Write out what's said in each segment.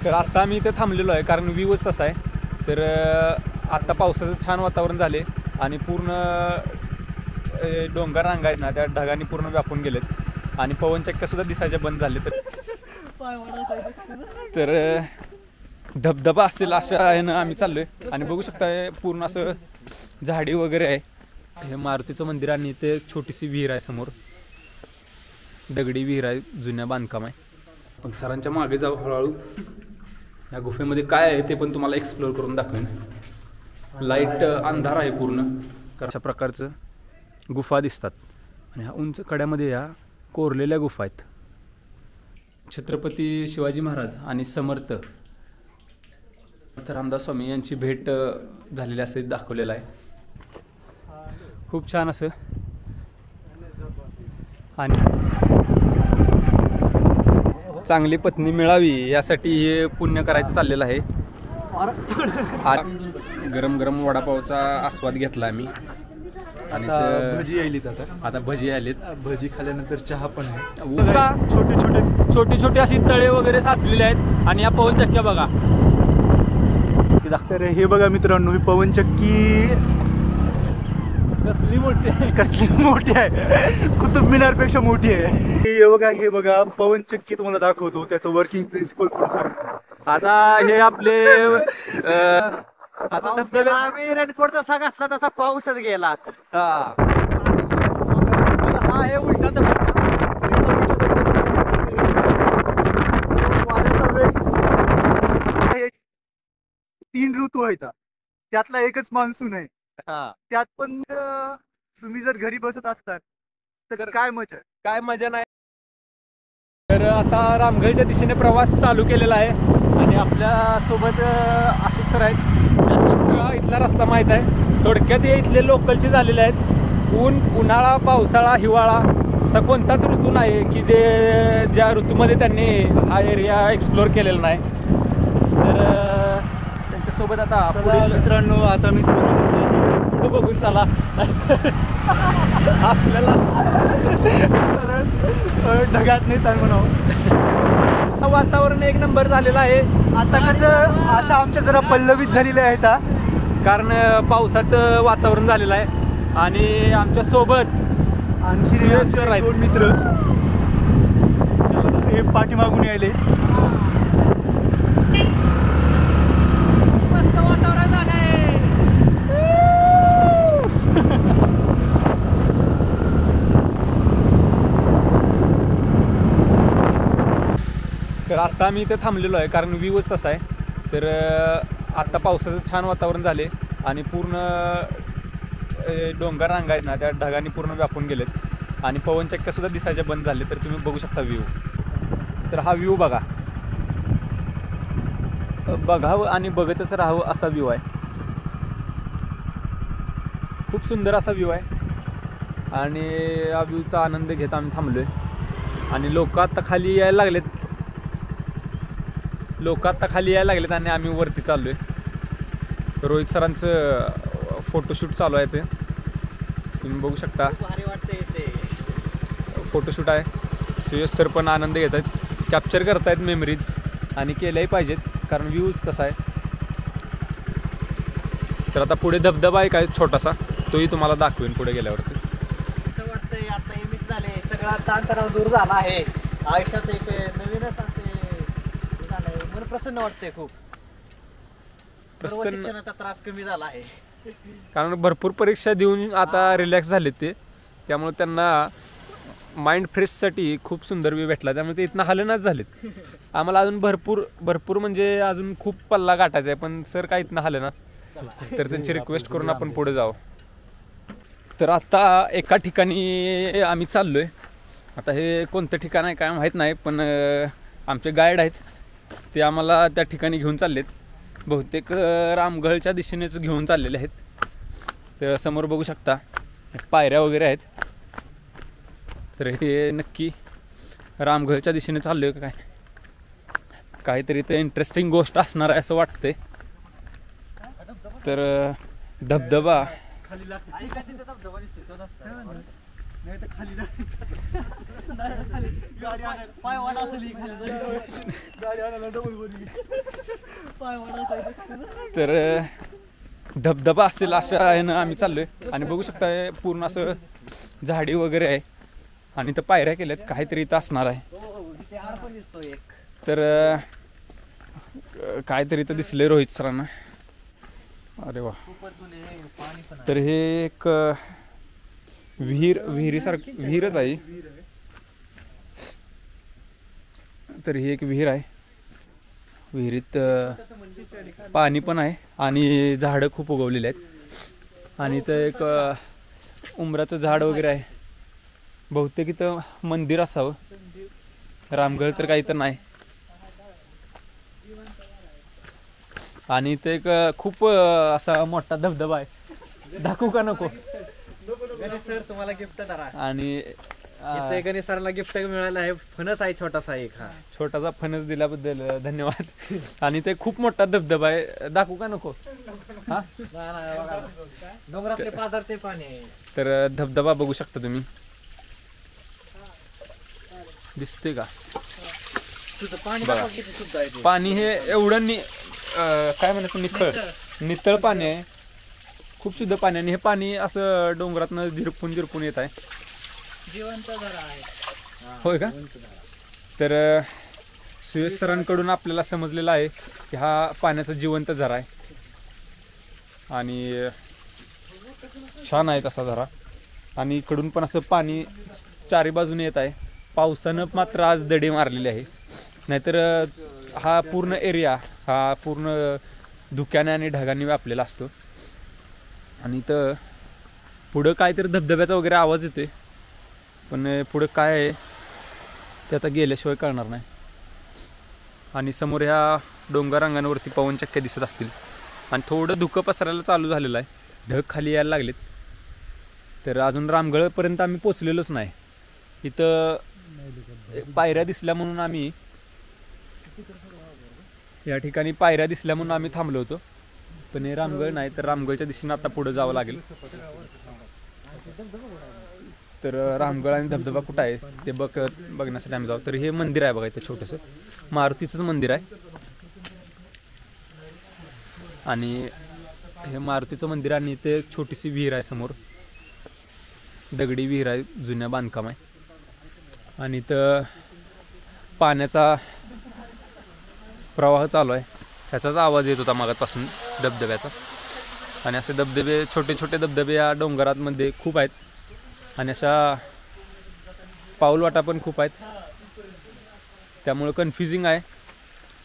तर आता आम्ही इथे थांबलेलो आहे कारण व्ह्यूच तसा आहे. तर आत्ता पावसाचं छान वातावरण झाले आणि पूर्ण डोंगर रांगा आहेत ना त्या ढगांनी पूर्ण व्यापून गेलेत आणि पवनचक्क्यासुद्धा दिसायच्या बंद झाले. तर धबधबा असेल अशा आहे ना आम्ही चाललोय आणि बघू शकता पूर्ण असं झाडी वगैरे आहे. हे मारुतीचं मंदिर आणि इथे छोटीशी विहीर आहे समोर, दगडी विहीर आहे, जुन्या बांधकाम आहे. पण सरांच्या मागे जाऊ हळूहळू. या गुफेमध्ये काय आहे ते पण तुम्हाला एक्सप्लोअर करून दाखवेन. लाईट अंधार आहे पूर्ण, अशा प्रकारचं गुफा दिसतात आणि ह्या उंच कड्यामध्ये या कोरलेल्या गुफा आहेत. छत्रपती शिवाजी महाराज आणि समर्थ रामदास स्वामी यांची भेट झालेली असे दाखवलेलं आहे. खूप छान असं. आणि चांगली पत्नी मिळावी यासाठी हे पुण्य करायचं चाललेलं आहे. गरम गरम वडापावचा आस्वाद घेतला आम्ही आणि भजी आलीत. आता भजी आलीत. भजी खाल्ल्यानंतर चहा पण आहे. छोटे छोटे अशी तळे वगैरे साचलेले आहेत आणि या पवनचक्क्या बघा. तर हे बघा मित्रांनो, ही पवनचक्की कसली मोठी आहे, कुतुब मिनार पेक्षा मोठी आहे. हे बघा पवनचक्की तुम्हाला दाखवतो, त्याचं वर्किंग प्रिन्सिपल. आता हे आपले आता आम्ही रेनकोटचा साग असला तसा पाऊसच गेला. हा हे उलटा वाऱ्याचा वेग. 3 ऋतू आहेत, त्यातला एकच मान्सून आहे. त्यात पण तुम्ही जर घरी बसत असतात तर काय मजा नाही. तर आता रामगडच्या दिशेने प्रवास चालू केलेला आहे आणि आपल्या सोबत अशोक सर आहेत. त्यांना सगळा इथला रस्ता माहीत आहे. थोडक्यात हे इथले लोकलचे झालेले आहेत. उन्हाळा, पावसाळा, हिवाळा असा कोणताच ऋतू नाही की ज्या ऋतूमध्ये त्यांनी हा एरिया एक्सप्लोअर केलेला नाही. तर त्यांच्यासोबत आता मित्रांनो, आता मी बघून चला आपल्याला ढगात नाही चाल म्हणावं. वातावरण एक नंबर झालेलं आहे. आता कसं अशा आमच्या जरा पल्लवित झालेल्या आहेत कारण पावसाचं वातावरण झालेलं आहे आणि आमच्या सोबत सर आहेत 2 मित्र. हे पाठीमागून यायले. मस्त वातावरण झालंय. तर आता आम्ही इथे थांबलेलो आहे कारण व्ह्यूच तसा आहे. तर आत्ता पावसाचं छान वातावरण झाले आणि पूर्ण डोंगर रांगा आहेत ना त्या ढगांनी पूर्ण व्यापून गेलेत आणि पवनचक्क्यासुद्धा दिसायच्या बंद झाले. तर तुम्ही बघू शकता व्ह्यू. तर हा व्ह्यू बघावं आणि बघतच राहावं असा व्ह्यू आहे. खूप सुंदर असा व्ह्यू आहे आणि या व्ह्यूचा आनंद घेत आम्ही थांबलो आहे. आणि लोक आत्ता खाली यायला लागलेत आणि आम्ही वरती चाललो आहे. रोहित सरांचं फोटोशूट चालू आहे, ते तुम्ही बघू शकता. फोटोशूट आहे. सुयश सर पण आनंद घेत आहेत, कॅप्चर करतायत मेमरीज आणि केल्याही पाहिजेत कारण व्ह्यूज तसा आहे. तर आता पुढे धबधबा आहे काय छोटासा, तोही तुम्हाला दाखवेन पुढे गेल्यावरती. असं वाटतंय आता हे मिस झाले, सगळा ताणतणाव दूर झाला आहे. आयुष्यात एक नवीनच असे झालंय, मन प्रसन्न वाटतंय. खूप शिक्षणाचा त्रास कमी झाला आहे कारण भरपूर परीक्षा देऊन आता रिलॅक्स झालेत ते. त्यामुळे त्यांना माइंड फ्रेशसाठी खूप सुंदर व्ह्यू भेटला. त्यामुळे ते इथनं हलनाच झालेत. आम्हाला अजून भरपूर म्हणजे अजून खूप पल्ला गाठायचा आहे पण सर काय इथनं हले ना. तर त्यांची रिक्वेस्ट करून आपण पुढे जाऊ. तर आता एका ठिकाणी आम्ही चाललो आहे. आता हे कोणतं ठिकाण आहे काय माहीत नाही पण आमचे गाईड आहेत ते आम्हाला त्या ठिकाणी घेऊन चाललेत. बहुतेक रामगडच्या दिशेनेच घेऊन चाललेले आहेत. तर समोर बघू शकता पायऱ्या वगैरे आहेत. तर हे नक्की रामगडच्या दिशेने चाललो आहे काय, काहीतरी ते इंटरेस्टिंग गोष्ट असणार आहे असं वाटतंय. तर धबधबा नाही तर खाली गाडी आणायला पाय वाट असेल गाडी आणायला डबल बोली पाय वाट असायचं. तर धबधबा असेल अशा आहे ना आम्ही चाललोय आणि बघू शकता पूर्ण असं झाडी वगैरे आहे आणि इथं पायऱ्या केल्यात काहीतरी इथं असणार आहे. तिथे आड पण दिसतो एक. तर काहीतरी इथं दिसले रोहित सरांना. अरे वा. खूपच जुने पाणी पण आहे. तर हे एक विहिरीसारखं विहीरच आहे. तर ही एक विहीर आहे. विहिरीत पाणी पण आहे आणि झाडं खूप उगवलेली आहेत आणि इथं एक उंबराचं झाड वगैरे आहे. बहुतेक इथं मंदिर असावं. रामगड तर काही तर नाही. आणि इथे एक खूप असा मोठा धबधबा आहे. दाखवू का नको? गणेश सर तुम्हाला गिफ्ट धरा. आणि इथे गणेश सरांना गिफ्ट मिळालं आहे. फणस आहे छोटासा एक. हा छोटासा फणस दिल्याबद्दल धन्यवाद. आणि ते खूप मोठा धबधबा आहे. दाखवू का नको? हा, डोंगरातले पाझर ते पाणी आहे. तर धबधबा बघू शकता तुम्ही. दिसतोय का? तुझं पाणी बघा. किती शुद्ध आहे ते. पाणी हे एवढं काय म्हणायचं नितळ पाणी आहे. खूप शुद्ध पाणी. आणि हे पाणी असं डोंगरातनं झिरपून येत आहे. जिवंत झरा आहे. होय का? तर सुयश सरांकडून आपल्याला समजलेलं आहे की हा पाण्याचा जिवंत झरा आहे आणि छान आहे तसा झरा. आणि इकडून पण असं पाणी चारी बाजूने येत आहे. पावसानं मात्र आज दडी मारलेली आहे. नाहीतर हा पूर्ण एरिया हा पूर्ण धुक्याने आणि ढगाने व्यापलेला असतो. आणि इथं पुढं काहीतरी धबधब्याचा वगैरे आवाज येतोय पण पुढं काय आहे ते आता गेल्याशिवाय कळणार नाही. आणि समोर ह्या डोंगर रांगांवरती पवनचक्क्या दिसत असतील आणि थोडं धुकं पसरायला चालू झालेलं आहे. ढग खाली यायला लागलेत. तर अजून रामगडपर्यंत आम्ही पोचलेलोच नाही. इथं पायऱ्या दिसल्या म्हणून आम्ही या ठिकाणी थांबलो होतो. पण हे रामगड नाही तर रामगडच्या दिशेने आता पुढे जावं लागेल. तर रामगड आणि धबधबा कुठं आहे ते बघण्यासाठी आम्ही जाऊ. तर हे मंदिर आहे बघा इथं छोटंसं मारुतीचंच मंदिर आहे. आणि हे मारुतीचं मंदिर आणि इथे एक छोटीशी विहीर आहे समोर. दगडी विहीर आहे. जुन्या बांधकाम आहे. आणि इथं पाण्याचा प्रवाह चालू आहे. त्याचाच आवाज येत होता मागापासून धबधब्याचा. आणि असे धबधबे छोटे छोटे धबधबे या डोंगरांमध्ये खूप आहेत. आणि अशा पाऊलवाटा पण खूप आहेत. त्यामुळं कन्फ्युजिंग आहे.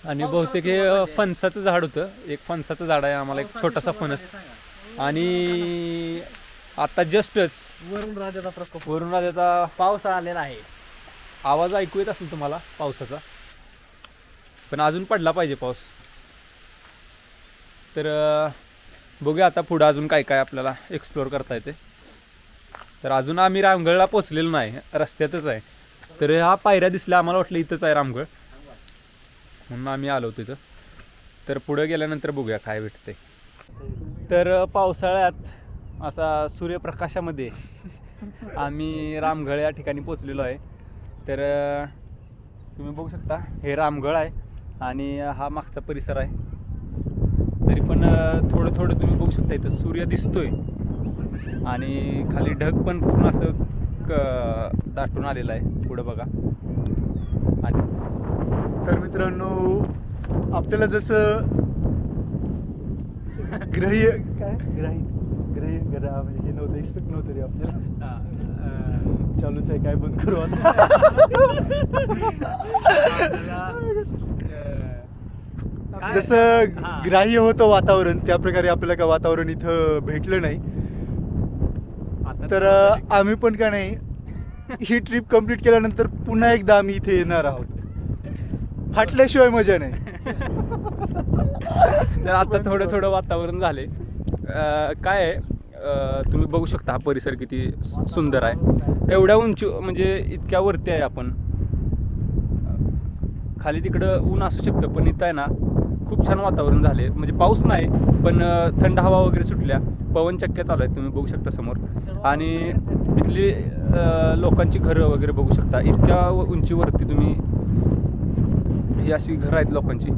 आणि बहुतेक हे फणसाचं झाड होतं. एक फणसाचं झाड आहे. आम्हाला एक छोटासा फणस. आणि आता जस्टच वरुण राजाचा पाऊस आलेला आहे. आवाज ऐकू येत असेल तुम्हाला पावसाचा. पण अजून पडला पाहिजे पाऊस. तर बघूया आता पुढं अजून काय काय आपल्याला एक्सप्लोअर करता येते. तर अजून आम्ही रामगडला पोचलेलो नाही. रस्त्यातच आहे. तर ह्या पायऱ्या दिसल्या आम्हाला वाटलं इथंच आहे रामगड म्हणून आम्ही आलो तिथं. तर पुढं गेल्यानंतर बघूया काय भेटते. तर पावसाळ्यात असा सूर्यप्रकाशामध्ये आम्ही रामगड या ठिकाणी पोचलेलो आहे. तर तुम्ही बघू शकता हे रामगड आहे आणि हा मागचा परिसर आहे. तरी पण थोडं थोडं तुम्ही बघू शकता इथं सूर्य दिसतोय आणि खाली ढग पण पूर्ण असं दाटून आलेलं आहे. पुढं बघा. आणि तर मित्रांनो आपल्याला जसं ग्रह्य म्हणजे हे नव्हतं एक्सपेक्ट नव्हतं रे आपल्याला. चालूच आहे काय बंद करू आता. जसं ग्राह्य होतं वातावरण त्या प्रकारे आपल्याला काय वातावरण इथं भेटलं नाही. तर आम्ही पण का नाही ही ट्रिप कंप्लीट केल्यानंतर पुन्हा एकदा आम्ही इथे येणार आहोत. फाटल्याशिवाय मजा नाही. तर आता थोडं थोडं वातावरण झाले. काय आहे तुम्ही बघू शकता हा परिसर किती सुंदर आहे. एवढ्या उंची म्हणजे इतक्या वरती आहे आपण. खाली तिकडं ऊन असू शकतं पण इथं आहे ना खूप छान वातावरण झाले, म्हणजे पाऊस नाही पण थंड हवा वगैरे सुटल्या, पवनचक्क्या चालू आहेत तुम्ही बघू शकता समोर. आणि इथली लोकांची घरं वगैरे बघू शकता, इतक्या उंचीवरती तुम्ही ही अशी घरं आहेत लोकांची.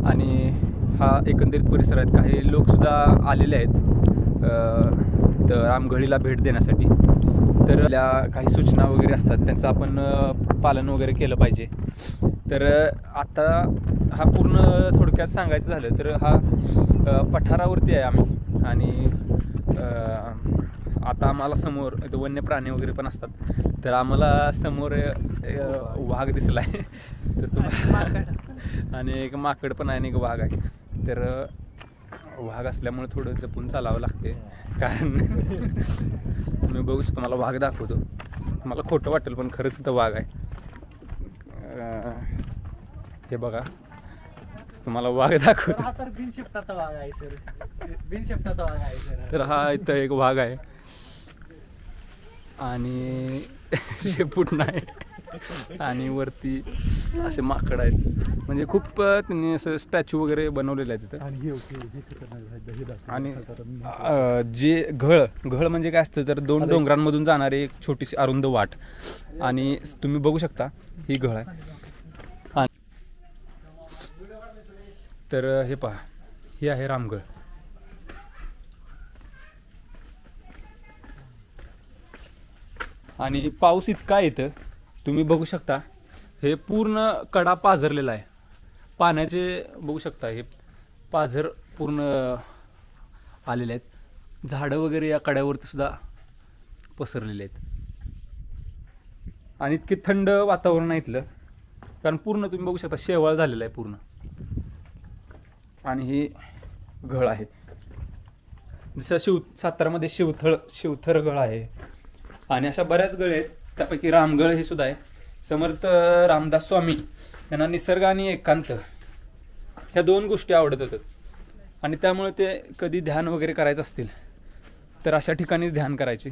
आणि हा एकंदरीत परिसर आहेत. काही लोकसुद्धा आलेले आहेत तर रामगढीला भेट देण्यासाठी. तर काही सूचना वगैरे असतात त्यांचं आपण पालन वगैरे केलं पाहिजे. तर आता हा पूर्ण थोडक्यात सांगायचं झालं तर हा पठारावरती आहे आम्ही. आणि आता आम्हाला समोर इथं वन्य प्राणी वगैरे पण असतात. तर आम्हाला समोर वाघ दिसला आहे तर तुम्हाला आणि एक माकड पण आहे आणि एक वाघ आहे. तर वाघ असल्यामुळे थोडं जपून चालावं लागते, कारण तुम्ही बघू शकता मला वाघ दाखवतो. मला खोटं वाटेल पण खरंच इथं वाघ आहे. हे बघा तुम्हाला वाघ दाखवतो. हा तर बिनशिफ्टाचा वाघ आहे सर, बिनशिफ्टाचा वाघ आहे सर. तर हा इथं एक वाघ आहे आणि शेपूट नाही आणि वरती असे माकड आहेत. म्हणजे खूप त्यांनी असं स्टॅच्यू वगैरे बनवलेले आहेत तिथं. आणि जे घळ म्हणजे काय असतं तर 2 डोंगरांमधून जाणारी एक छोटीशी अरुंद वाट. आणि तुम्ही बघू शकता ही घळ आहे. तर हे पहा, हे आहे रामगड. आणि पाऊस इतका येतं तुम्ही बघू शकता, हे पूर्ण कडा पाझरलेला आहे. पाण्याचे बघू शकता हे पाझर पूर्ण आलेले आहेत. झाडं वगैरे या कड्यावरती सुद्धा पसरलेले आहेत. आणि इतके थंड वातावरण आहे इथलं, कारण पूर्ण तुम्ही बघू शकता शेवाळ झालेलं आहे पूर्ण. आणि ही घळ आहे जसं सातारामध्ये शिवथर घळ आहे. आणि अशा बऱ्याच गळ आहेत, त्यापैकी रामगळ हे सुद्धा आहे. समर्थ रामदास स्वामी यांना निसर्ग आणि एकांत ह्या 2 गोष्टी आवडत होतात. आणि त्यामुळे ते कधी ध्यान वगैरे करायचं असतील तर अशा ठिकाणीच ध्यान करायचे.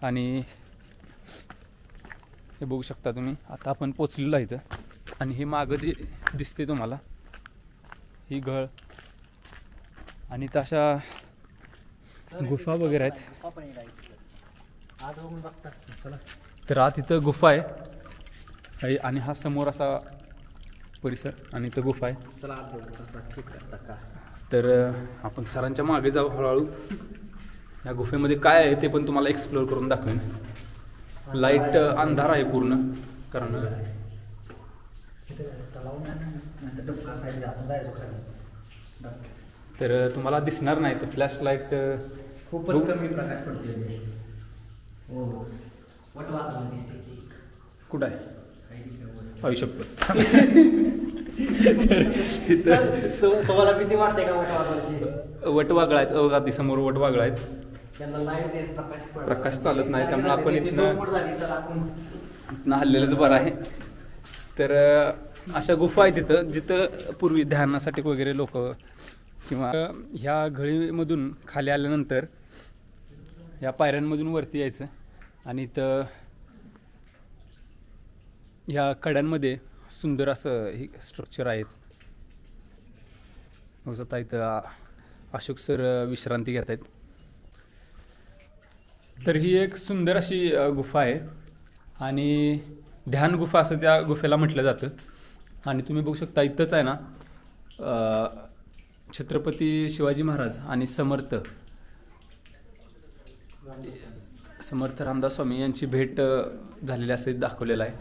आणि हे बघू शकता तुम्ही, आता आपण पोचलेलो आहे इथं. आणि हे मागं जे दिसते तुम्हाला ही घळ. आणि तशा गुफा वगैरे आहेत. तर आत इथं गुफा आहे आणि हा समोर असा परिसर आणि इथं गुफा आहे. तर आपण सरांच्या मागे जाऊ हळूहळू. या गुफेमध्ये काय आहे ते पण तुम्हाला एक्सप्लोअर करून दाखवेन. लाईट अंधार आहे पूर्ण, कारण तर तुम्हाला दिसणार नाही. तर फ्लॅश लाईट खूपच कमी प्रकाश पडतो. कुठं आहे आयुष्यभर. तुम्हाला भीती वाटते का वटवाघळाची? वटवाघळ आहेत अगदी समोर वटवाघळ आहेत. त्यांना लाईट प्रकाश चालत नाही, त्यामुळे आपण इथनं हल्लेलंच बरं आहे. तर अशा गुफा आहेत तिथं जिथं पूर्वी ध्यानासाठी वगैरे लोक किंवा ह्या घळीमधून खाली आल्यानंतर या पायऱ्यांमधून वरती यायचं. आणि इथं ह्या कड्यांमध्ये सुंदर असं हे स्ट्रक्चर आहेत. आता इथं अशोक सर विश्रांती घेत आहेत. तर ही एक सुंदर अशी गुफा आहे आणि ध्यान गुफा असं त्या गुफेला म्हटलं जातं. आणि तुम्ही बघू शकता इथंच आहे ना छत्रपती शिवाजी महाराज आणि समर्थ रामदास स्वामी यांची भेट झालेली असे दाखवलेलं आहे.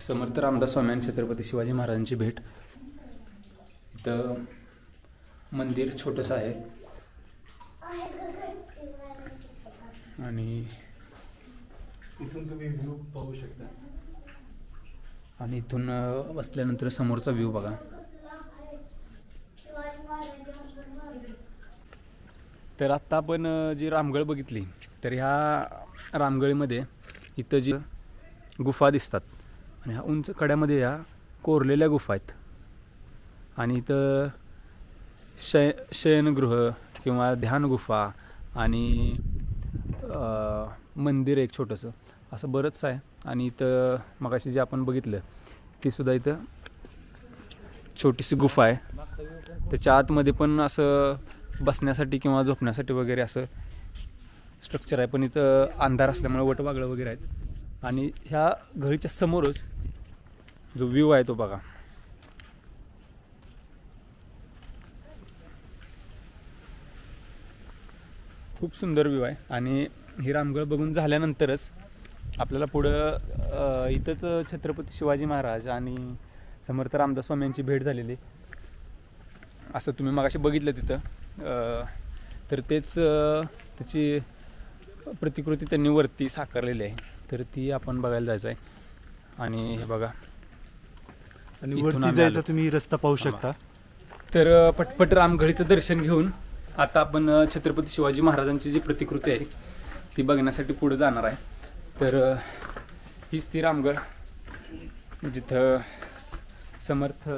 समर्थ रामदास स्वामी आणि छत्रपती शिवाजी महाराजांची भेट. इथं मंदिर छोटंसं आहे आणि इथून तुम्ही व्ह्यू पाहू शकता. आणि इथून बसल्यानंतर समोरचा व्ह्यू बघा. तर आत्ता आपण जी रामगळ बघितली तर ह्या रामगळीमध्ये इथं जी गुफा दिसतात आणि ह्या उंच कड्यामध्ये ह्या कोरलेल्या गुफा आहेत. आणि इथं शयनगृह किंवा ध्यान गुफा आणि मंदिर एक छोटंसं असं बरंच आहे. आणि इथं मगाशी जे आपण बघितलं ते सुद्धा इथं छोटीशी गुफा आहे. त्याच्या आतमध्ये पण असं बसण्यासाठी किंवा झोपण्यासाठी वगैरे असं स्ट्रक्चर आहे, पण इथं अंधार असल्यामुळे वटवागळं वगैरे आहेत. आणि ह्या घळीच्या समोरच जो व्ह्यू आहे तो बघा. खूप सुंदर व्ह्यू आहे. आणि ही रामगड बघून झाल्यानंतरच आपल्याला पुढं इथंच छत्रपती शिवाजी महाराज आणि समर्थ रामदास स्वामी यांची भेट झालेली असं तुम्ही मगाशी बघितलं तिथं. तर तेच त्याची प्रतिकृती त्यांनी वरती साकारलेली आहे, तर ती आपण बघायला जायचं आहे. आणि हे बघा, आणि वरती जायचा तुम्ही रस्ता पाहू शकता. तर पटपट रामगडीचं दर्शन घेऊन आता आपण छत्रपती शिवाजी महाराजांची जी प्रतिकृती आहे ती बघण्यासाठी पुढे जाणार आहे. तर हीच ती रामगड जिथं समर्थ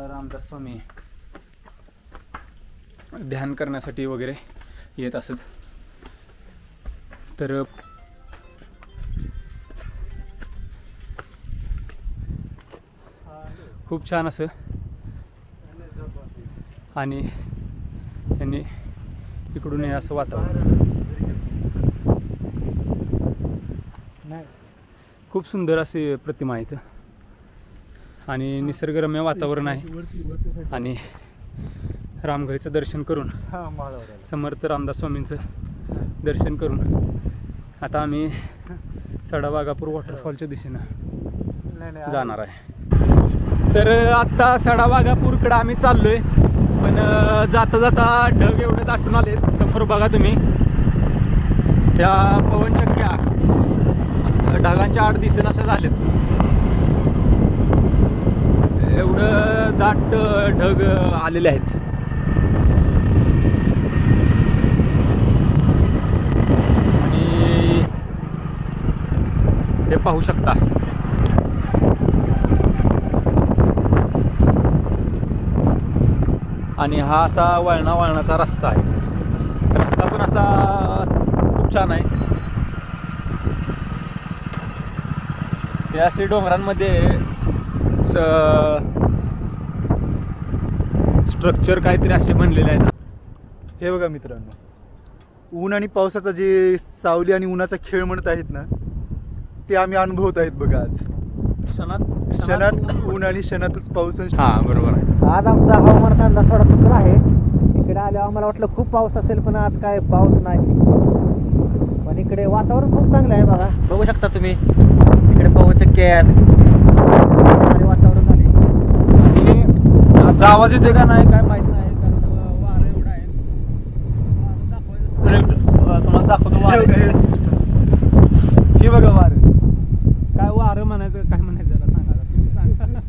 रामदास स्वामी ध्यान करण्यासाठी वगैरे येत असत. तर खूप छान असं. आणि यांनी इकडून हे असं वातावरण खूप सुंदर अशी प्रतिमा आहे इथं. आणि निसर्गरम्य वातावरण आहे. आणि रामगडीचं दर्शन करून समर्थ रामदास स्वामींचं दर्शन करून आता आम्ही सडावाघापूर वॉटरफॉलच्या दिशेनं जाणार आहे. तर आता सडावाघापूरकडं आम्ही चाललोय, पण जाता जाता ढग एवढे दाटून आले. समोर बघा तुम्ही, त्या पवनचक्क्या ढगांच्या आड दिसेन अशा झालेत. एवढं दाट ढग आलेले आहेत. आणि हे पाहू शकता, आणि हा असा वळणाचा रस्ता आहे. रस्ता पण असा खूप छान आहे. हे असे डोंगरांमध्ये स्ट्रक्चर काहीतरी असे बनलेले आहेत. हे बघा मित्रांनो, ऊन आणि पावसाचा जे सावली आणि उन्हाचा खेळ म्हणत आहेत ना, ते आम्ही अनुभवत आहेत बघा. आज क्षणात ऊन आणि क्षणातच पाऊस. हां, बरोबर आहे. आज आमचा हवामानाचा अंदाज थोडा चुकला आहे. इकडे आल्यावर आम्हाला वाटलं खूप पाऊस असेल, पण आज काय पाऊस नाही. पण इकडे वातावरण खूप चांगलं आहे बघा, बघू शकता तुम्ही. इकडे पवनचक्क्या आहेत, वातावरण झाले. आणि आता आवाज येतोय का नाही काय माहित नाही, कारण वारं एवढं आहे. तुम्हाला दाखवतो वारं. हे बघा वारं. काय वारं म्हणायचं, काय म्हणायचं त्याला सांगा तुम्ही, सांगा.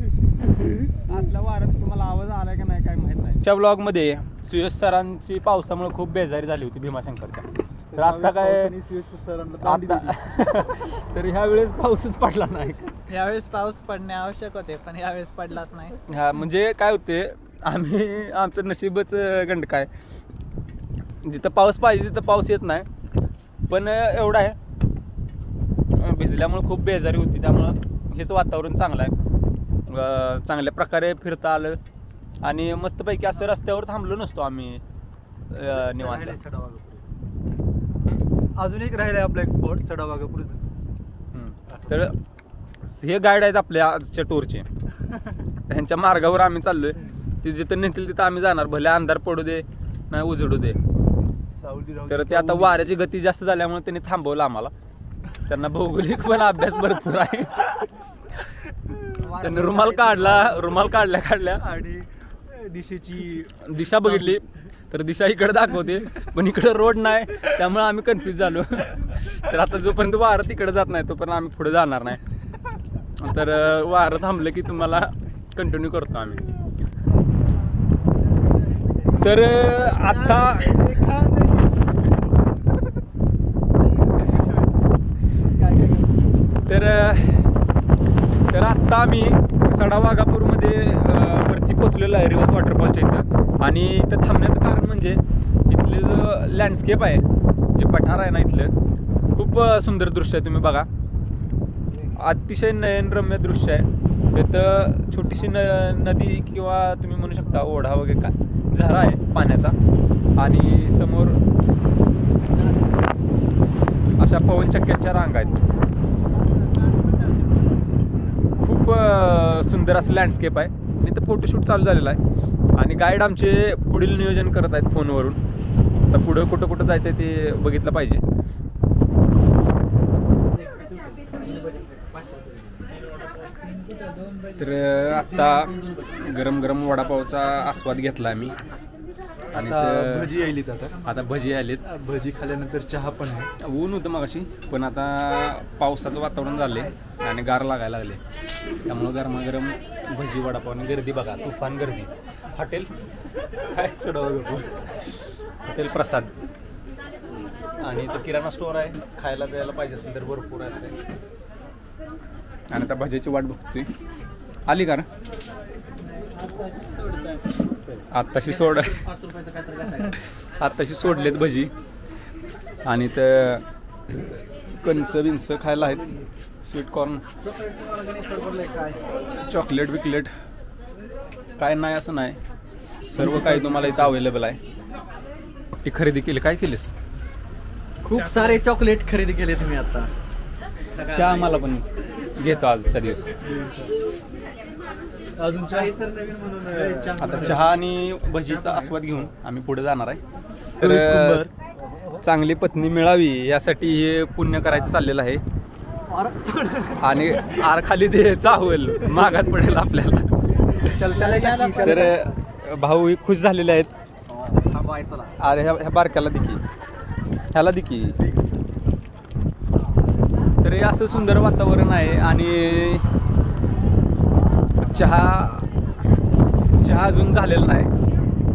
असल्या वाऱ्यात तुम्हाला आवाज आलाय का नाही काय माहित नाही. च्या ब्लॉगमध्ये सुयश सरांची पावसामुळे खूप बेजारी झाली होती भीमाशंकरच्या. तर आता काय तर ह्या वेळेस पाऊसच पडला नाही. यावेळेस पाऊस पडणे आवश्यक होते, पण यावेळेस पडलाच नाही. हा, म्हणजे काय होते, आम्ही आमचं नशीबच गंड काय, जिथं पाऊस पाहिजे तिथं पाऊस येत नाही. पण एवढं आहे, भिजल्यामुळे खूप बेजारी होती, त्यामुळं हेच वातावरण चांगलं आहे. चांगल्या प्रकारे फिरता आलं आणि मस्तपैकी असं रस्त्यावर थांबलो नसतो आम्ही निवांत. अजून एक राहिला आपला एक स्पॉट सडावाघापूर. तर हे गाईड आहेत आपल्या आजच्या टूरचे. त्यांच्या मार्गावर आम्ही चाललोय. ते जिथं नेतील तिथं आम्ही जाणार, भले अंधार पडू दे नाही उजडू दे. तर ते आता वाऱ्याची गती जास्त झाल्यामुळे त्यांनी थांबवलं आम्हाला. त्यांना भौगोलिक पण अभ्यास भरपूर आहे. त्यांनी रुमाल काढल्या आणि दिशा बघितली तर दिशा इकडे दाखवते, पण इकडे रोड नाही, त्यामुळे आम्ही कन्फ्यूज झालो. तर आता जोपर्यंत वारं तिकडे जात नाही तोपर्यंत आम्ही पुढे जाणार नाही. तर वारं थांबलं की तुम्हाला कंटिन्यू करतो आम्ही. तर आता तर आत्ता आम्ही सडावाघापूरमध्ये वरती पोचलेलो आहे रिव्हर्स वॉटरफॉलच्या इथं. आणि इथं थांबण्याचं कारण म्हणजे इथले जो लँडस्केप आहे, जे पठार आहे ना, इथलं खूप सुंदर दृश्य आहे. तुम्ही बघा, अतिशय नयनरम्य दृश्य आहे. तिथं छोटीशी नदी किंवा तुम्ही म्हणू शकता ओढा वगैरे का झरा आहे पाण्याचा, आणि समोर अशा पवनचक्क्यांच्या रांगा आहेत. खूप सुंदर असं लँडस्केप आहे. इथं फोटोशूट चालू झालेला आहे आणि गाईड आमचे पुढील नियोजन करत आहेत फोनवरून. आता पुढं कुठं जायचं आहे ते बघितलं पाहिजे. तर आत्ता गरम गरम वडापावचा आस्वाद घेतला आम्ही आणि भजी यायलीत आता भजी आलीत. भजी खाल्ल्यानंतर चहा पण आहे. ऊन होतं मगाशी, पण आता पावसाचं वातावरण झाले आणि गार लागायला लागले, त्यामुळं गरमागरम भजी वडापाव आणि गर्दी बघा, तुफान गर्दी. हॉटेल काय हॉटेल प्रसाद आणि इथं किराणा स्टोअर आहे, खायला द्यायला पाहिजे असेल तर भरपूर असं आहे. आणि आता भजीची वाट बघतोय. आली का ना आत्ताशी सोडलेत भजी. आणि तर कणस बिंस खायला आहेत, स्वीटकॉर्न, चॉकलेट बिकलेट काय नाही असं नाही, सर्व काही तुम्हाला इथं अवेलेबल आहे. ती खरेदी केली. काय केलीस? खूप सारे चॉकलेट खरेदी केले तुम्ही आता. चहा मला पण घेतो आजच्या दिवस. अजून आता चहा आणि भजीचा आस्वाद घेऊन आम्ही पुढे जाणार आहे. तर चांगली पत्नी मिळावी यासाठी हे पुण्य करायचं चाललेलं आहे. आणि आर खाली ते चावल मागात पडेल आपल्याला. तर भाऊ खुश झालेले आहेत. अरे ह्या बारक्याला दिकी, ह्याला दिकी. तर हे असं सुंदर वातावरण आहे आणि चहा अजून झालेला नाही,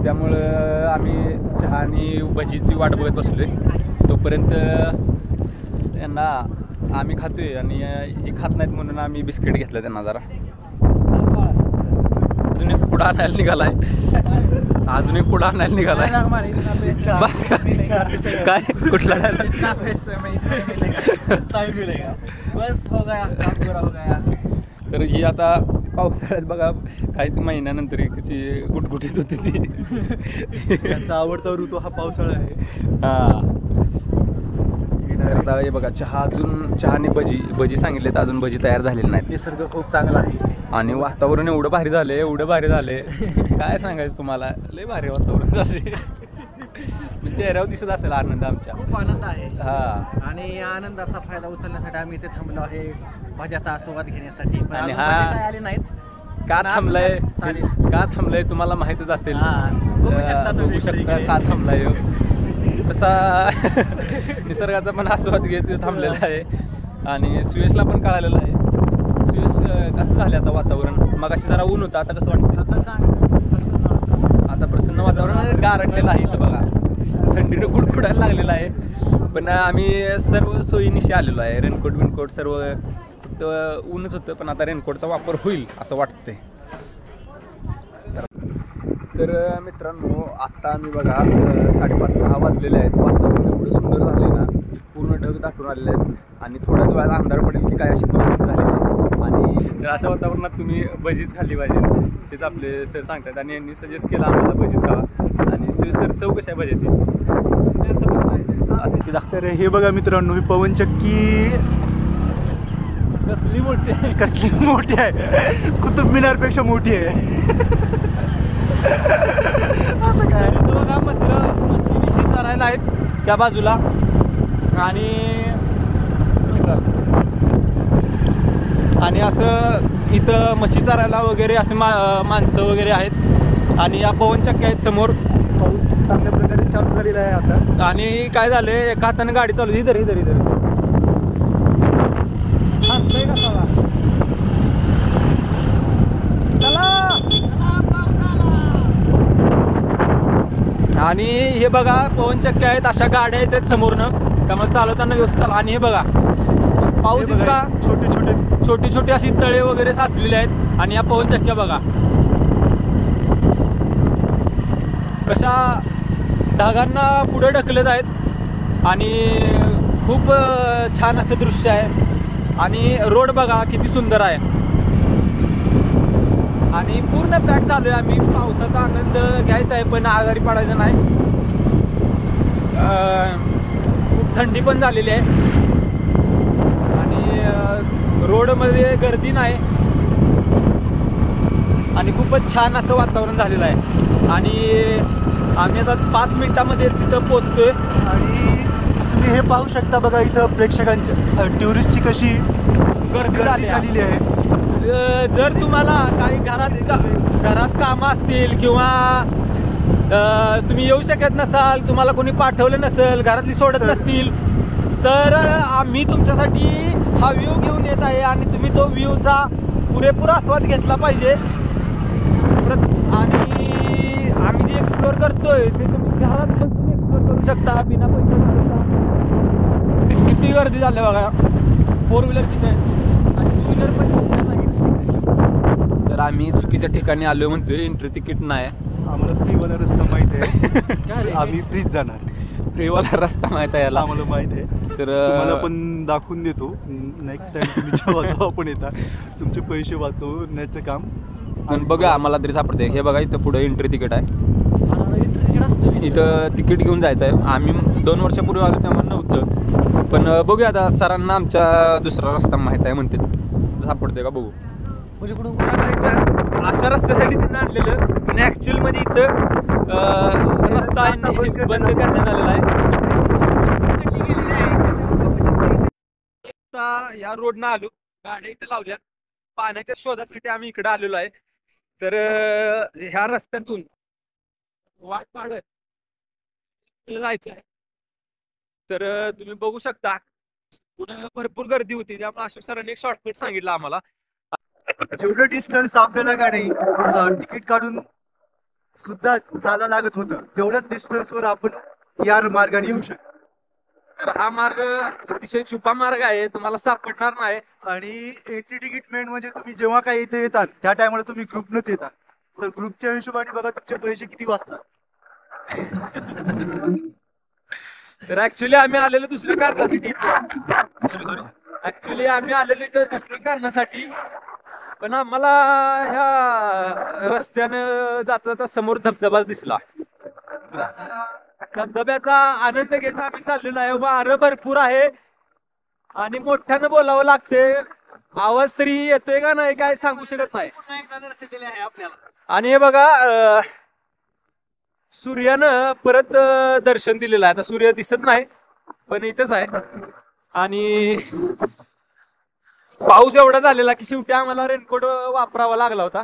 त्यामुळं आम्ही चहा आणि भजीची वाट बघत बसलोय. तोपर्यंत यांना आम्ही खातोय आणि हे खात नाहीत म्हणून आम्ही बिस्किट घेतलं त्यांना जरा. अजून एक पुढं आणायला निघालाय, बस काय कुठला तर ही आता पावसाळ्यात बघा काही महिन्यानंतर एकची गुटगुटीत होती ती. त्यांचा आवडता ऋतू हा पावसाळा आहे. तर आता हे बघा चहा आणि भजी सांगितले तर अजून भजी तयार झालेली नाही. निसर्ग खूप चांगला आहे आणि वातावरण एवढं भारी झाले काय सांगायचं तुम्हाला, लय भारी वातावरण झाले. चेहऱ्यावर दिसत असेल आनंद आमच्या. खूप आनंद आहे. हा, आणि या आनंदाचा फायदा उचलण्यासाठी आम्ही इथे थांबलो आहे भज्याचा आस्वाद घेण्यासाठी. आणि आले नाहीत का थांबलंय तुम्हाला माहितच असेल. बघू शकता का थांबलाय. तसा निसर्गाचा पण आस्वाद घेत थांबलेला आहे. आणि सुयशला पण कळालेलं आहे. सुयश कसं झालं आता वातावरण? मगाशी जरा ऊन होतं, आता कसं वाटतं? आता प्रसन्न वातावरण गारटलेलं आहे इथं बघा. थंडीनं गुडगुडायला लागलेलं आहे. पण आम्ही सर्व सोयीनिशी आलेलो आहे. रेनकोट सर्व, फक्त ऊनच होतं, पण आता रेनकोटचा वापर होईल असं वाटतंय. तर मित्रांनो आत्ता आम्ही बघा 5:30-6 वाजलेले आहेत. वातावरण एवढं सुंदर झाले ना, पूर्ण ढग दाटून आलेले आहेत आणि थोड्याच वेळात अंधार पडेल की काय अशी परिस्थिती झालेली आहे. आणि अशा वातावरणात तुम्ही भजीच खाल्ली पाहिजे, तेच आपले सर सांगतात. आणि यांनी सजेस्ट केलं आम्हाला भजीच खावा. आणि सर चव कशी आहे भजीची? तर हे बघा मित्रांनो, ही पवनचक्की कसली मोठी आहे, कुतुब मिनारपेक्षा मोठी आहे. आता काय बघा, म्हशी चरायला आहेत त्या बाजूला. आणि असं इथं म्हशी चरायला वगैरे असे माणसं वगैरे आहेत. आणि या पवनचक्क्या आहेत समोर. पाऊस चांगल्या प्रकारे चालू झालेला आहे आता. आणि काय झाले, एका हाताने गाडी चालू. इधर आणि हे बघा पवनचक्क्या आहेत, अशा गाड्या आहेत समोरनं, त्यामुळे चालवताना व्यवस्थित चालवा. आणि हे बघा पाऊस इतका छोटे अशी तळे वगैरे साचलेले आहेत. आणि या पवनचक्क्या बघा कशा ढगांना पुढे ढकलत आहेत. आणि खूप छान असं दृश्य आहे. आणि रोड बघा किती सुंदर आहे. आणि पूर्ण पॅक झालोय आम्ही. पावसाचा आनंद घ्यायचा आहे पण आजारी पडायचा नाही. खूप थंडी पण झालेली आहे आणि रोडमध्ये गर्दी नाही आणि खूपच छान असं वातावरण झालेलं आहे. आणि आम्ही आता 5 मिनिटामध्ये तिथं पोहोचतोय. आणि तुम्ही हे पाहू शकता बघा इथं प्रेक्षकांच्या ट्युरिस्टची कशी गर्दी झालेली आहे. जर तुम्हाला काही घरात कामं असतील किंवा तुम्ही येऊ शकत नसाल, तुम्हाला कोणी पाठवलं नसेल, घरातली सोडत नसतील, तर आम्ही तुमच्यासाठी हा व्ह्यू घेऊन येत आहे आणि तुम्ही तो व्ह्यूचा पुरेपूर आस्वाद घेतला पाहिजे. आणि आम्ही जे एक्सप्लोअर करतोय ते तुम्ही घरात बसून एक्सप्लोअर करू शकता बिना पैसे घालता. किती गर्दी झाली बघा. 4 व्हीलर किती आहे आणि 2 व्हीलर पण. तर आम्ही चुकीच्या ठिकाणी आलो म्हणतोय. एंट्री तिकीट नाही. आम्हाला फ्रीवाला रस्ता माहित आहे. आम्ही फ्रीच जाणार. फ्रीवाला रस्ता माहित आहे याला आम्हाला माहित आहे. तर तुम्हाला पण दाखवून देतो. नेक्स्ट टाइम तुम्ही जेव्हा पण येता तुमचे पैसे वाचवण्याचं काम. आणि बघा आम्हाला तरी सापडते. हे बघा इथं पुढे एंट्री तिकीट आहे. इथं तिकीट घेऊन जायचं आहे. आम्ही 2 वर्षापूर्वी आलो तेव्हा नव्हतं. पण बघूया आता सरांना आमच्या दुसरा रस्ता माहीत आहे म्हणते. सापडतोय का बघू. अशा रस्त्यासाठी त्यांना आणलेलं पण ऍक्च्युअल मध्ये इथं रस्ता बंद करण्यात आलेला आहे. या रोडनं आलो. गाड्या इथं लावल्या. पाण्याच्या शोधासाठी आम्ही इकडे आलेलो आहे. तर ह्या रस्त्यातून वाट पाडत जायचं आहे. तर तुम्ही बघू शकता पुढे भरपूर गर्दी होती. त्यामुळे अशोक सरांनी एक शॉर्टकट सांगितलं आम्हाला. जेवढं डिस्टन्स आपल्याला गाडी तिकीट काढून सुद्धा चालायला लागत होतं तेवढ्याच डिस्टन्सवर आपण या मार्गाने येऊ शकतो. तर हा मार्ग अतिशय छुपा मार्ग आहे. तुम्हाला सापडणार नाही. आणि एंट्री तिकीट मेन म्हणजे तुम्ही जेव्हा काही इथे येतात त्या टायमाला तुम्ही ग्रुपनच येतात. तर ग्रुपच्या हिशोबाने बघा तुमचे पैसे किती वाचतात. तर ऍक्च्युली आम्ही आलेलो दुसऱ्या कारणासाठी. ऍक्च्युली आम्ही आलेलो इथं दुसऱ्या कारणासाठी. पण आम्हाला ह्या रस्त्यानं जाता जाता समोर धबधबाच दिसला. धबधब्याचा आनंद घेता आम्ही चाललेलो आहे. वारं भरपूर आहे आणि मोठ्यानं बोलावं लागते. आवाज तरी येतोय का नाही काय सांगू शकत नाही. आणि हे बघा सूर्यानं परत दर्शन दिलेलं आहे. आता सूर्य दिसत नाही पण इथंच आहे. आणि पाऊस एवढा झालेला की शेवटी आम्हाला रेनकोट वापरावा लागला होता.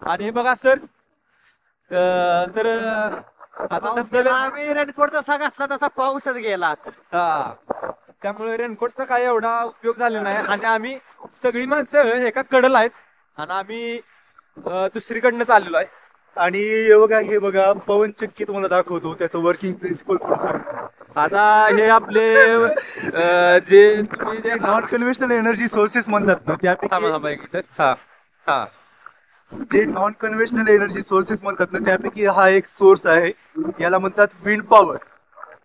आणि हे बघा सर तर आता आम्ही रेनकोट जसा घातला तसा पाऊसच गेला. हा त्यामुळे रेनकोटचा काय एवढा उपयोग झाला नाही. आणि आम्ही सगळी माणसं एका कडल आहेत आणि आम्ही दुसरीकडनं चाललेलो आहे. आणि हे बघा पवन चक्की तुम्हाला दाखवतो. त्याचं वर्किंग प्रिन्सिपल थोडं. आता हे आपले जे नॉन कन्व्हेन्शनल एनर्जी सोर्सेस म्हणतात ना त्यापैकी जे नॉन कन्व्हेन्शनल एनर्जी सोर्सेस म्हणतात ना त्यापैकी हा एक सोर्स आहे. याला म्हणतात विंड पॉवर.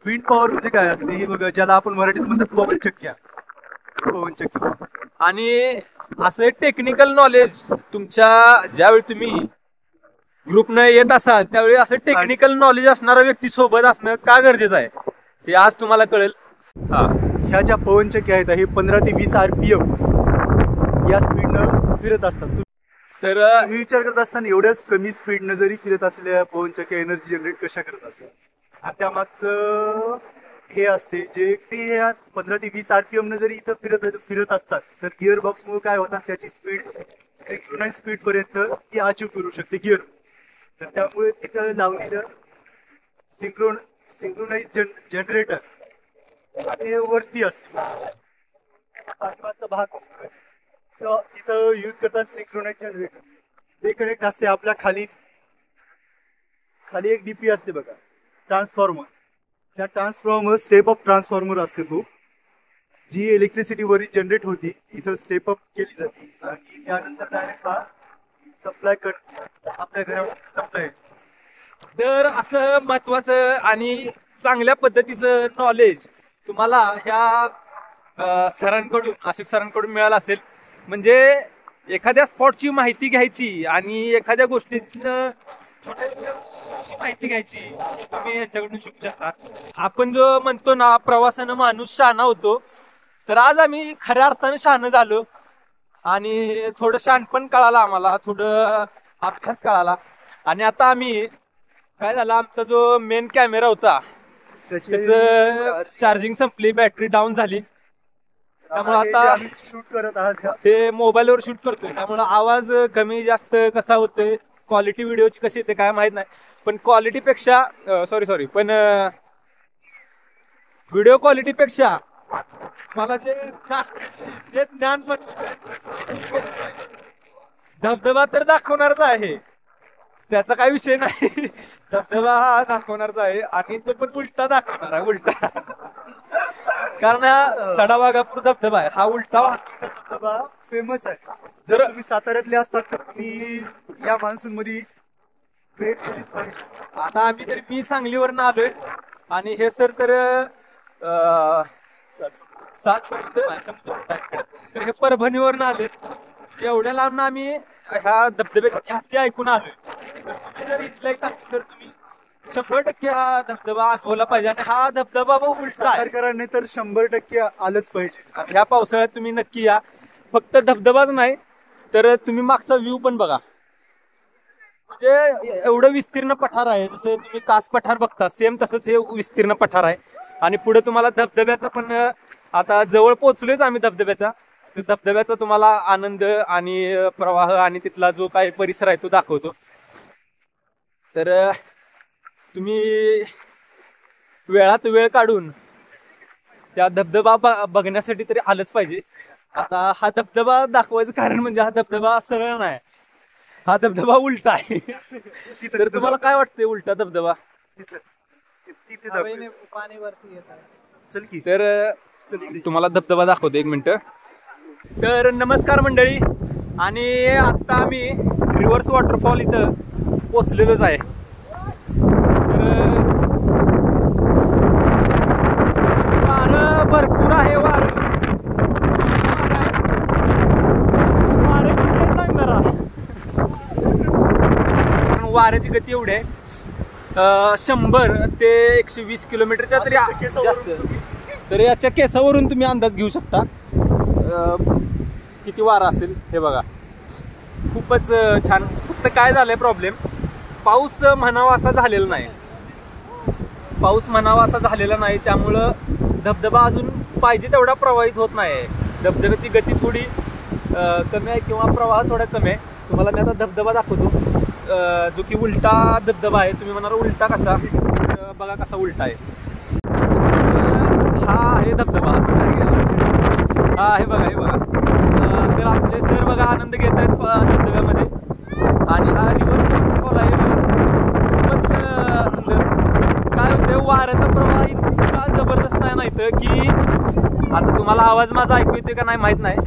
विंड पॉवर म्हणजे काय असते हे बघा. ज्याला आपण मराठीत म्हणतात पवन चक्क्या. पवन चक्की. आणि असं टेक्निकल नॉलेज तुमच्या ज्यावेळी तुम्ही ग्रुपनं येत असाल त्यावेळी असं टेक्निकल नॉलेज असणारा व्यक्ती सोबत असणं का गरजेचं आहे ते आज तुम्हाला कळेल. ह्या ज्या पवन चक्क्या आहेत हे 15 ते 20 RPM या स्पीडनं फिरत असतात. तर मी विचार करत असताना एवढ्याच कमी स्पीडनं जरी फिरत असलेल्या पवन चक्क्या एनर्जी जनरेट कशा करत असतात. त्यामागचं हे असते जे 15 ते 20 RPM न जरी इथं फिरत असतात तर गिअर बॉक्समुळे काय होतात त्याची स्पीड सिंक्रोनाइज स्पीड पर्यंत ती अचीव करू शकते गिअर. तर त्यामुळे तिथं लावलेलं सिंक्रोनाइज जनरेटर हे वरती असते. पाठीमागचा भाग तिथं यूज करतात सिंक्रोनाइज जनरेटर. ते कनेक्ट असते आपल्या खाली एक डीपी असते बघा ट्रान्सफॉर्मर. त्या ट्रान्सफॉर्मर स्टेप अप ट्रान्सफॉर्मर असते तो जी इलेक्ट्रिसिटी वरी जनरेट होती इथं स्टेप अप केली जाते आणि त्यानंतर डायरेक्ट हा सप्लाय आपल्या घरावर सप्लाय. तर असं महत्वाचं आणि चांगल्या पद्धतीचं नॉलेज तुम्हाला ह्या सरांकडून अशोक सरांकडून मिळालं असेल. म्हणजे एखाद्या स्पॉटची माहिती घ्यायची आणि एखाद्या गोष्टीतनं छोट्या माहिती घ्यायची तुम्ही यांच्याकडून शिकू शकता. आपण जो म्हणतो ना प्रवासानं माणूस शहाणा होतो, तर आज आम्ही खऱ्या अर्थानं शहाणं झालो आणि थोडं शहाणपण कळालं आम्हाला, थोडं अभ्यास कळाला. आणि आता आम्ही काय झालं, आमचा जो मेन कॅमेरा होता त्याचं चार्जिंग संपली, बॅटरी डाऊन झाली. त्यामुळे आता शूट करत आहात ते मोबाईलवर शूट करतोय, त्यामुळे आवाज कमी जास्त कसा होतोय, क्वालिटी व्हिडिओची कशी येते काय माहित नाही. पण क्वालिटीपेक्षा पण व्हिडिओ क्वालिटीपेक्षा मला जे ज्ञान धबधबा तर दाखवणारच आहे, त्याचा काही विषय नाही. धबधबा हा दाखवणारच आहे आणि तो पण उलटा दाखवणार आहे, उलटा. कारण हा सडावाघापूर धबधबा आहे, हा उलटा फेमस आहे. जर तुम्ही साताऱ्यातले असतात तर तुम्ही या मान्सून मध्ये भेट दिलीच पाहिजे. आता आम्ही तरी मी सांगलीवरनं आलोय आणि हे सर तर सात तर हे परभणीवरनं आले. एवढ्या लांब आम्ही ह्या धबधब्याची ख्याती ऐकून आलोय. तर तुम्ही जर इथला एक असेल तर तुम्ही 100% हा धबधबा अनुभवला पाहिजे. आणि हा धबधबा उलटा आहे. सातारकरांनी तर 100% आलंच पाहिजे. ह्या पावसाळ्यात तुम्ही नक्की या. फक्त धबधबाच नाही तर तुम्ही मागचा व्ह्यू पण बघा. म्हणजे एवढं विस्तीर्ण पठार आहे, जसं तुम्ही कास पठार बघता सेम तसंच हे विस्तीर्ण पठार आहे. आणि पुढे तुम्हाला धबधब्याचा पण, आता जवळ पोहोचलोच आम्ही धबधब्याचा, धबधब्याचा तुम्हाला आनंद आणि प्रवाह आणि तिथला जो काही परिसर आहे तो दाखवतो. तर तुम्ही वेळात वेळ काढून त्या धबधबा बघण्यासाठी तरी आलंच पाहिजे. आता हा धबधबा दाखवायचं कारण म्हणजे हा धबधबा सरळ नाही, हा धबधबा उलटा आहे. तर तुम्हाला काय वाटतंय उलटा धबधबा? पाणी वरती येत आहे. चल की. तर तुम्हाला धबधबा दाखवतो, एक मिनिट. तर नमस्कार मंडळी, आणि आता आम्ही रिव्हर्स वॉटरफॉल इथं पोचलेलोच आहे. तर वारं भरपूर आहे, वारं किती सांगणार. वाऱ्याची गती एवढी आहे 100 ते 120 किलोमीटरच्या तरी जास्त. तर याच्या केसावरून तुम्ही अंदाज घेऊ शकता किती वारा असेल. हे बघा, खूपच छान. फक्त काय झालंय प्रॉब्लेम, पाऊस म्हणावा असा झालेला नाही, त्यामुळं धबधबा अजून पाहिजे तेवढा प्रवाहित होत नाही. धबधब्याची गती थोडी कमी आहे किंवा प्रवाह थोडा कमी आहे. तुम्हाला मी आता धबधबा दाखवतो, जो की उलटा धबधबा आहे. तुम्ही म्हणाल उलटा कसा, बघा कसा उलटा आहे. हा आहे धबधबा, हा हे बघा, हे बघा. तर आपले सर बघा आनंद घेत आहेत धबधब्यामध्ये. आणि हा रिव्हर्स वॉटरफॉल आहे बघा, खूपच सुंदर. काय होतं, वाऱ्याचा प्रवाह इतका जबरदस्त आहे ना इथं की आता तुम्हाला आवाज माझा ऐकू येतोय का नाही माहित नाही.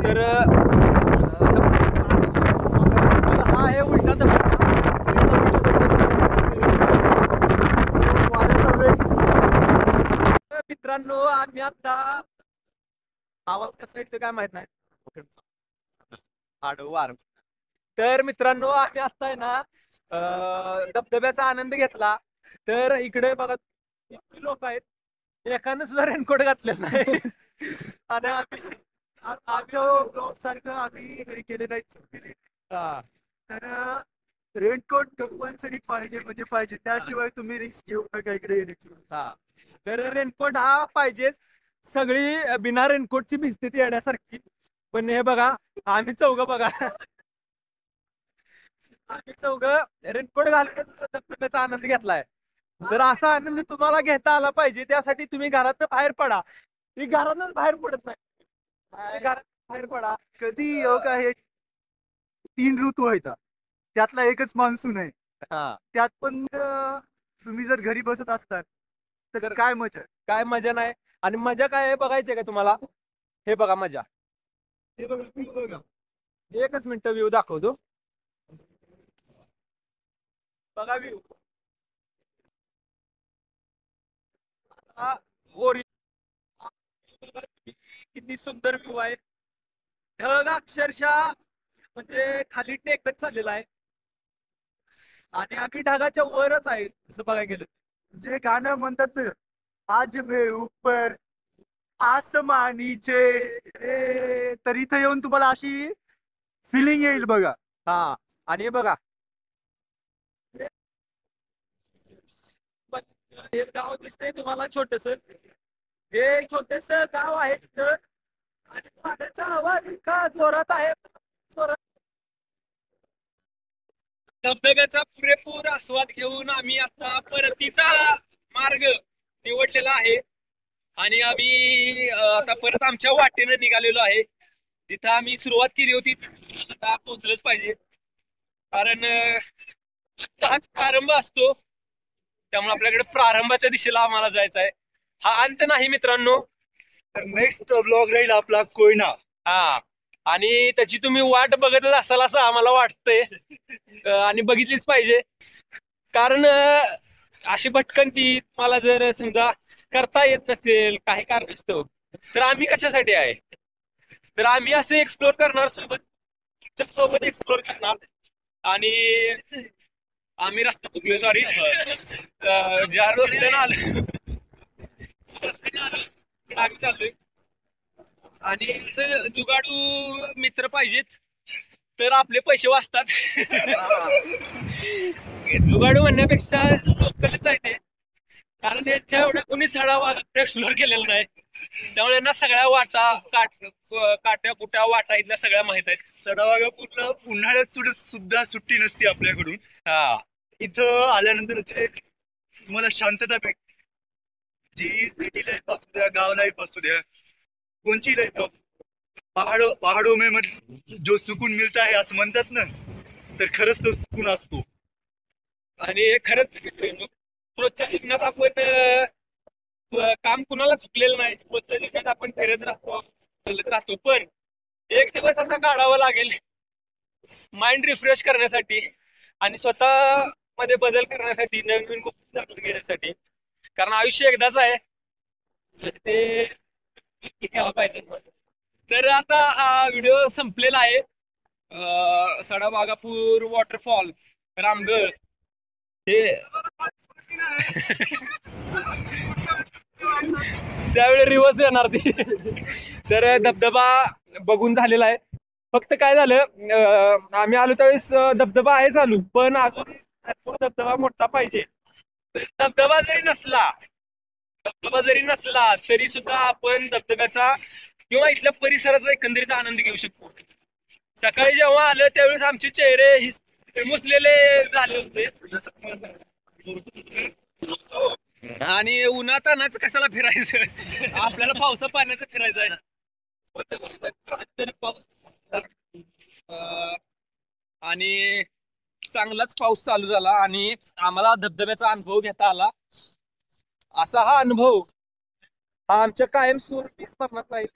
तर हा आहे उलटा धबधबा. मित्रांनो, आम्ही आता आवाज कसा येतो काय माहित नाही. तर मित्रांनो, आम्ही आता आहे ना धबधब्याचा आनंद घेतला. तर इकडे बघा किती लोक आहेत, एकानं सुद्धा रेनकोट घातलेला नाही. आणि आमच्या सारखं आम्ही घरी केले नाही. तर रेनकोट कंपल्सरी पाहिजे म्हणजे पाहिजे, त्याशिवाय तुम्ही रिस्क घेऊ नका इकडे येण्याची. तर रेनकोट हा पाहिजेच. सगळी बिना रेनकोटची भिजते ती येण्यासारखी. पण हे बघा, आम्ही चौघं बघा, रेनकोट घालूनच धबधब्याचा आनंद घेतलाय. तर असा आनंद तुम्हाला घेता आला पाहिजे, त्यासाठी तुम्ही घरातनं बाहेर पडा. ती घरातच बाहेर पडत नाही, घरात बाहेर पडा. कधी योग आहे, 3 ऋतू आहेत, त्यातला एकच मान्सून आहे. त्यात पण तुम्ही जर घरी बसत असतात तर काय मजा नाही. आणि मजा काय आहे बघायची का तुम्हाला? हे बघा मजा, हे बघा, एकच मिनिट व्ह्यू दाखवतो. बघा व्ह्यू, किती सुंदर व्ह्यू आहे. ढग अक्षरशः म्हणजे खाली टेकत चाललेला आहे आणि आम्ही ढगाच्या वरच आहे असं बघायला गेलं. जे गाणं म्हणतात ना, आज मैं ऊपर आसमानीचे, तर इथं येऊन तुम्हाला अशी फिलिंग येईल बघा. हा आणि हे बघा हे गाव दिसतंय तुम्हाला छोटस, हे छोटस गाव आहे तिथं आणि पाण्याचा आवाज इतका जोरात आहे, जोरात. धबधब्याचा पुरेपूर आस्वाद घेऊन आम्ही आता परतीचा मार्ग निवडलेला आहे आणि आम्ही आता परत आमच्या वाटेनं निघालेलो आहे. जिथं आम्ही सुरुवात केली होती आता पोहोचलंच पाहिजे, कारण हाच प्रारंभ असतो, त्यामुळे आपल्याकडे प्रारंभाच्या दिशेला आम्हाला जायचं आहे. हा अंत नाही मित्रांनो. तर नेक्स्ट ब्लॉग राहील आपला कोयना. हा आणि त्याची तुम्ही वाट बघतच असाल असं आम्हाला वाटतंय, आणि बघितलीच पाहिजे, कारण अशी भटकंती मला जर समजा करता येत नसेल काही कारण असतं तर आम्ही कशासाठी आहे, तर आम्ही असे एक्सप्लोर करणार, सोबत एक्सप्लोर करणार. आणि आम्ही रस्ता चुकलो, सॉरी, ज्या रस्त्यानं आलो आम्ही चाललोय. आणि असं जुगाडू मित्र पाहिजेत तर आपले पैसे वाचतात. जुगाडू म्हणण्यापेक्षा लोकलच आहे ते, कारण यांच्या एवढ्या कोणी सडा वागत एक्सप्लोर केलेला नाही, त्यामुळे यांना सगळ्या वाटा काट्या कुट्या वाटा इथल्या सगळ्या माहित आहेत. सडावागा पूर्ण उन्हाळ्यात सुद्धा सुट्टी नसते आपल्याकडून. हा इथं आल्यानंतर जे तुम्हाला शांतता भेटते, जी सिटी लाईफ असू द्या, गाव लाईफ असू द्या, कोणची लाईफ, पहाडो में जो सुकून मिळता है असं म्हणतात ना, तर खरंच तो सुकून असतो. आणि खरंच रोजच्या जीवनात आपण काम कुणाला चुकलेलं नाही, रोजच्या जीवनात आपण फिरत राहतो, चालत राहतो, पण एक दिवस असा काढावा लागेल माइंड रिफ्रेश करण्यासाठी आणि स्वतः मध्ये बदल करण्यासाठी, नवीन गोष्टी जाणून घेण्यासाठी, कारण आयुष्य एकदाच आहे ते घ्यायला पाहिजे. तर आता हा व्हिडिओ संपलेला आहे. सडावागापूर वॉटरफॉल रामगड हे त्यावेळी रिवर्स येणार ती. तर धबधबा बघून झालेला आहे. फक्त काय झालं, आम्ही आलो त्यावेळेस धबधबा आहे चालू, पण अजून धबधबा मोठा पाहिजे. धबधबा जरी नसला तरी सुद्धा आपण धबधब्याचा किंवा इथल्या परिसराचा एकंदरीत आनंद घेऊ शकतो. सकाळी जेव्हा आलं त्यावेळेस आमचे चेहरे मुसलेले झाले होते, आणि उन्हातानाच कशाला फिरायचं, आपल्याला पावसा पाण्याचं फिरायचं आहे. आणि चांगलाच पाऊस चालू झाला आणि आम्हाला धबधब्याचा अनुभव घेता आला. असा हा अनुभव हा आमच्या कायम स्वरूपी स्मरणात राहील.